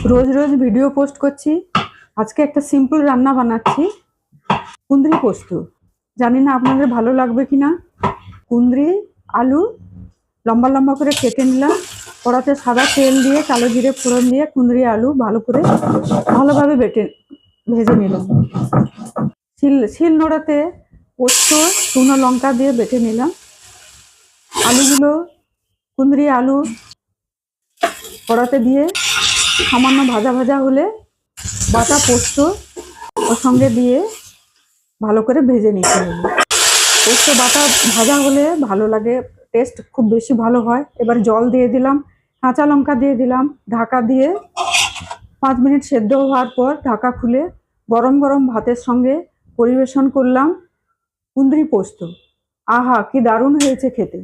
রোজ রোজ video post করছি। আজকে একটা সিম্পল রান্না বানাচ্ছি, কুঁদরি পোস্ত। জানি না আপনাদের ভালো লাগবে কিনা। কুঁদরি, আলু লম্বা লম্বা করে কেটে নিলাম। কড়াতে সাদা তেল দিয়ে কালো জিরে ফোড়ন দিয়ে কুঁদরি আলু ভালোভাবে ভেজে নিলাম। শিল নোড়াতে পোস্ত, শুকনো লঙ্কা দিয়ে বেটে নিলাম। আলুগুলো, কুঁদরি আলু কড়াতে দিয়ে সামান্য ভাজা ভাজা হলে বাটা পোস্ত ওর সঙ্গে দিয়ে ভালো করে ভেজে নিতে হবে। পোস্ত বাটা ভাজা হলে ভালো লাগে, টেস্ট খুব বেশি ভালো হয়। এবার জল দিয়ে দিলাম, কাঁচা লঙ্কা দিয়ে দিলাম, ঢাকা দিয়ে 5 মিনিট সেদ্ধ হওয়ার পর ঢাকা খুলে গরম গরম ভাতের সঙ্গে পরিবেশন করলাম কুঁদরি পোস্ত। আহা, কি দারুণ হয়েছে খেতে।